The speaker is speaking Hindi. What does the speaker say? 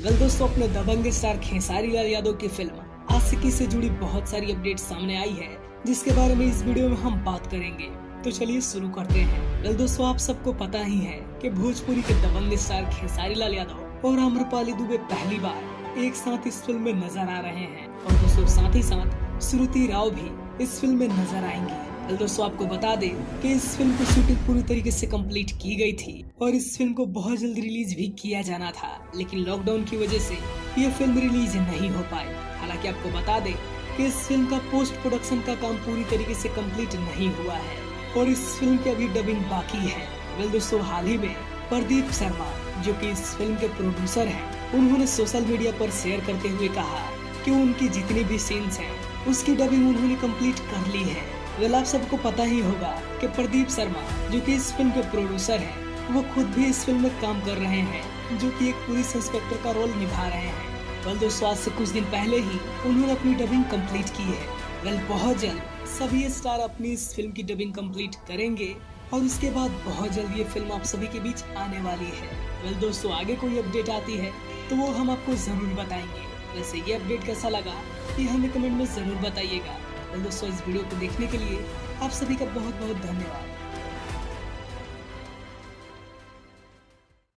वेल दोस्तों, अपने दबंग स्टार खेसारी लाल यादव की फिल्म आशिकी से जुड़ी बहुत सारी अपडेट सामने आई है, जिसके बारे में इस वीडियो में हम बात करेंगे। तो चलिए शुरू करते हैं। वेल दोस्तों, आप सबको पता ही है कि भोजपुरी के दबंग स्टार खेसारी लाल यादव और आम्रपाली दुबे पहली बार एक साथ इस फिल्म में नजर आ रहे हैं और दोस्तों साथ ही साथ श्रुति राव भी इस फिल्म में नजर आएंगी। वेल दोस्तों, आपको बता दें कि इस फिल्म की शूटिंग पूरी तरीके से कंप्लीट की गई थी और इस फिल्म को बहुत जल्द रिलीज भी किया जाना था, लेकिन लॉकडाउन की वजह से ये फिल्म रिलीज नहीं हो पाई। हालांकि आपको बता दें कि इस फिल्म का पोस्ट प्रोडक्शन का काम पूरी तरीके से कंप्लीट नहीं हुआ है और इस फिल्म की अभी डबिंग बाकी है। वेल दोस्तों, हाल ही में प्रदीप शर्मा, जो कि इस फिल्म के प्रोड्यूसर हैं, उन्होंने सोशल मीडिया पर शेयर करते हुए कहा कि उनकी जितनी भी सीन्स हैं उसकी डबिंग उन्होंने कंप्लीट कर ली है। वेल, आप सबको पता ही होगा कि प्रदीप शर्मा, जो कि इस फिल्म के प्रोड्यूसर हैं, वो खुद भी इस फिल्म में काम कर रहे हैं, जो कि एक पुलिस इंस्पेक्टर का रोल निभा रहे हैं। वेल दोस्तों, आज से कुछ दिन पहले ही उन्होंने अपनी डबिंग कंप्लीट की है। वेल, बहुत जल्द सभी स्टार अपनी इस फिल्म की डबिंग कंप्लीट करेंगे और उसके बाद बहुत जल्द ये फिल्म आप सभी के बीच आने वाली है। वेल दोस्तों, आगे कोई अपडेट आती है तो वो हम आपको जरूर बताएंगे। वैसे ये अपडेट कैसा लगा ये हमें कमेंट में जरूर बताइएगा। वेल दोस्तों, इस वीडियो को देखने के लिए आप सभी का बहुत बहुत धन्यवाद।